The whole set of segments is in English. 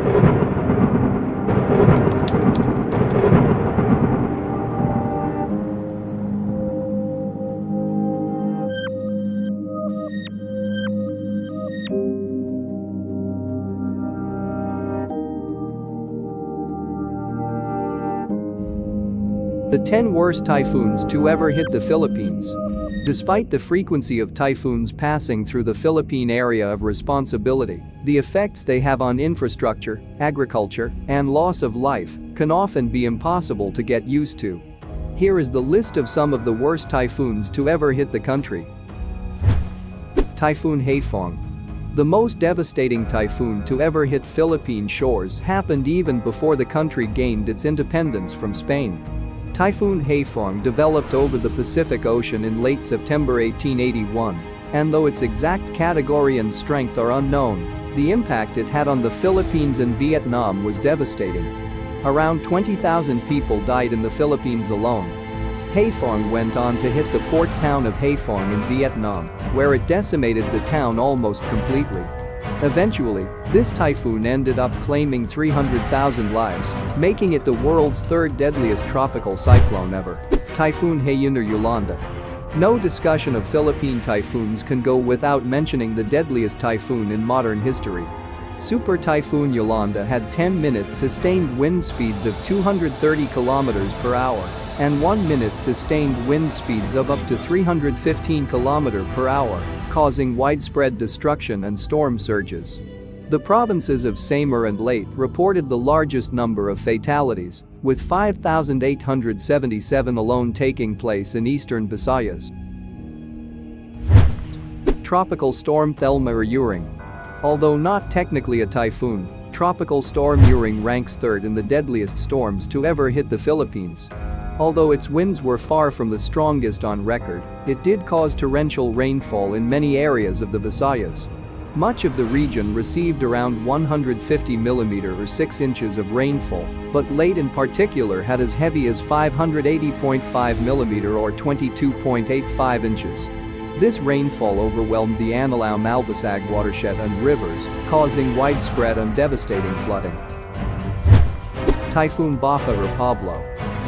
The 10 worst typhoons to ever hit the Philippines. Despite the frequency of typhoons passing through the Philippine area of responsibility, the effects they have on infrastructure, agriculture, and loss of life can often be impossible to get used to. Here is the list of some of the worst typhoons to ever hit the country. Typhoon Typhoon. The most devastating typhoon to ever hit Philippine shores happened even before the country gained its independence from Spain. Typhoon Typhoon developed over the Pacific Ocean in late September 1881, and though its exact category and strength are unknown, the impact it had on the Philippines and Vietnam was devastating. Around 20,000 people died in the Philippines alone. Typhoon went on to hit the port town of Haiphong in Vietnam, where it decimated the town almost completely. Eventually, this typhoon ended up claiming 300,000 lives, making it the world's third deadliest tropical cyclone ever. Typhoon Haiyan or Yolanda. No discussion of Philippine typhoons can go without mentioning the deadliest typhoon in modern history. Super Typhoon Yolanda had 10-minute sustained wind speeds of 230 km per hour and 1-minute sustained wind speeds of up to 315 km per hour, causing widespread destruction and storm surges. The provinces of Samar and Leyte reported the largest number of fatalities, with 5,877 alone taking place in eastern Visayas. Tropical Storm Thelma or Uring. Although not technically a typhoon, Tropical Storm Uring ranks third in the deadliest storms to ever hit the Philippines. Although its winds were far from the strongest on record, it did cause torrential rainfall in many areas of the Visayas. Much of the region received around 150 mm or 6 inches of rainfall, but Leyte in particular had as heavy as 580.5 mm or 22.85 inches. This rainfall overwhelmed the Anilao-Malbasag watershed and rivers, causing widespread and devastating flooding. Typhoon Bafa or Pablo.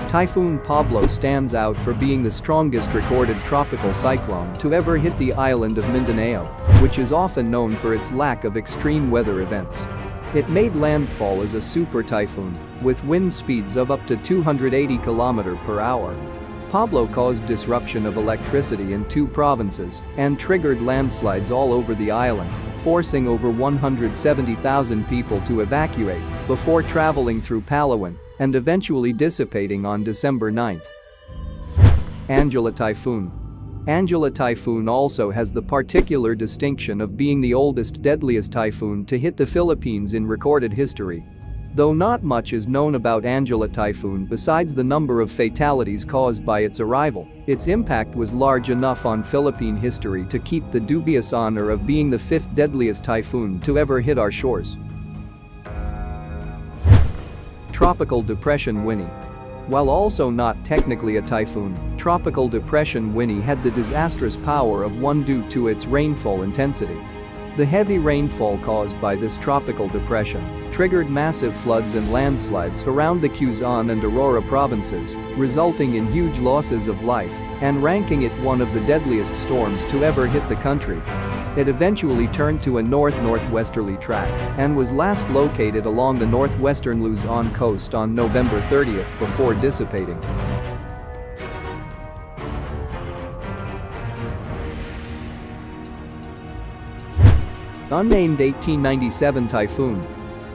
Typhoon Pablo stands out for being the strongest recorded tropical cyclone to ever hit the island of Mindanao, which is often known for its lack of extreme weather events. It made landfall as a super typhoon, with wind speeds of up to 280 km per hour. Pablo caused disruption of electricity in 2 provinces and triggered landslides all over the island, forcing over 170,000 people to evacuate before traveling through Palawan and eventually dissipating on December 9. Angela Typhoon. Angela Typhoon also has the particular distinction of being the oldest deadliest typhoon to hit the Philippines in recorded history. Though not much is known about Angela Typhoon besides the number of fatalities caused by its arrival, its impact was large enough on Philippine history to keep the dubious honor of being the 5th deadliest typhoon to ever hit our shores. Tropical Depression Winnie. While also not technically a typhoon, Tropical Depression Winnie had the disastrous power of one due to its rainfall intensity. The heavy rainfall caused by this tropical depression triggered massive floods and landslides around the Quezon and Aurora provinces, resulting in huge losses of life and ranking it one of the deadliest storms to ever hit the country. It eventually turned to a north-northwesterly track and was last located along the northwestern Luzon coast on November 30 before dissipating. Unnamed 1897 Typhoon.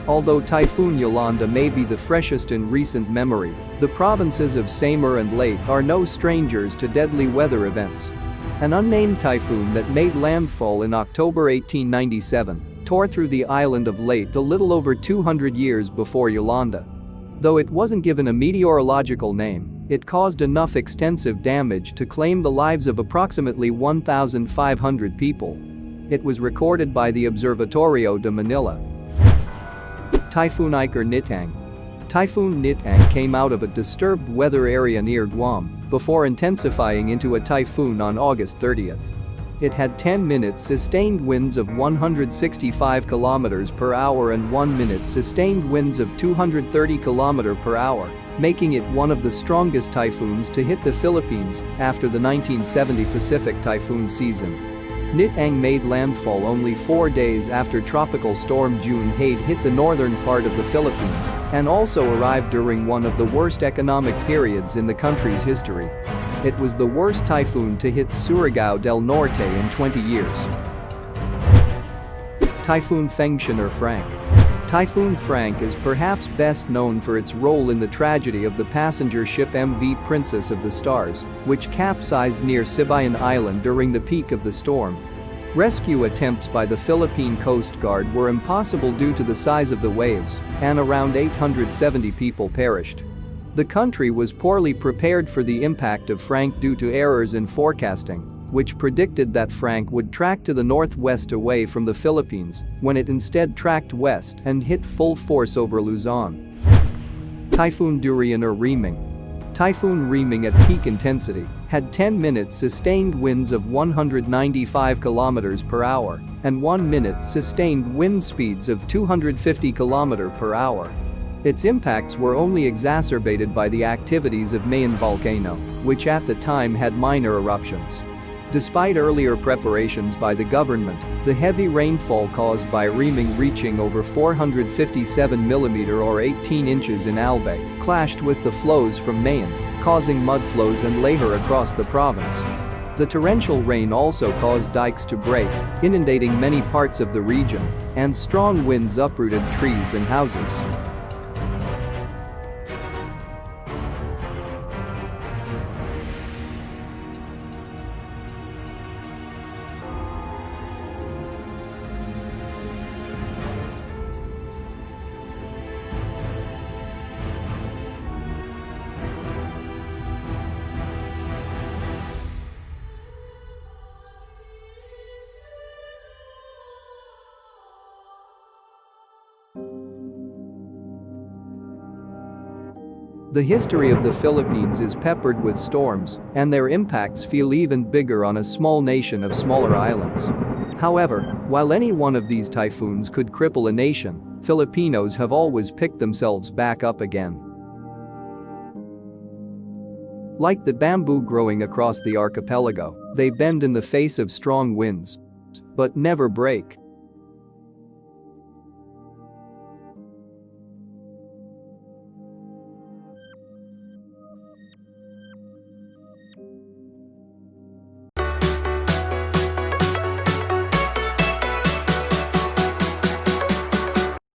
Although Typhoon Yolanda may be the freshest in recent memory, the provinces of Samar and Leyte are no strangers to deadly weather events. An unnamed typhoon that made landfall in October 1897 tore through the island of Leyte a little over 200 years before Yolanda. Though it wasn't given a meteorological name, it caused enough extensive damage to claim the lives of approximately 1,500 people. It was recorded by the Observatorio de Manila. Typhoon Ike or Nitang. Typhoon Nitang came out of a disturbed weather area near Guam before intensifying into a typhoon on August 30. It had 10-minute sustained winds of 165 km per hour and 1-minute sustained winds of 230 km per hour, making it one of the strongest typhoons to hit the Philippines after the 1970 Pacific typhoon season. Nitang made landfall only 4 days after Tropical Storm Junhae hit the northern part of the Philippines and also arrived during one of the worst economic periods in the country's history. It was the worst typhoon to hit Surigao del Norte in 20 years. Typhoon Fengshan or Frank. Typhoon Frank is perhaps best known for its role in the tragedy of the passenger ship MV Princess of the Stars, which capsized near Sibayan Island during the peak of the storm. Rescue attempts by the Philippine Coast Guard were impossible due to the size of the waves, and around 870 people perished. The country was poorly prepared for the impact of Frank due to errors in forecasting, which predicted that Frank would track to the northwest away from the Philippines, when it instead tracked west and hit full force over Luzon. Typhoon Durian or Reaming. Typhoon Reaming at peak intensity had 10-minute sustained winds of 195 km per hour and 1-minute sustained wind speeds of 250 km per hour. Its impacts were only exacerbated by the activities of Mayon volcano, which at the time had minor eruptions. Despite earlier preparations by the government, the heavy rainfall caused by Reaming reaching over 457 mm or 18 inches in Albay clashed with the flows from Mayon, causing mudflows and lahar across the province. The torrential rain also caused dikes to break, inundating many parts of the region, and strong winds uprooted trees and houses. The history of the Philippines is peppered with storms, and their impacts feel even bigger on a small nation of smaller islands. However, while any one of these typhoons could cripple a nation, Filipinos have always picked themselves back up again. Like the bamboo growing across the archipelago, they bend in the face of strong winds, but never break.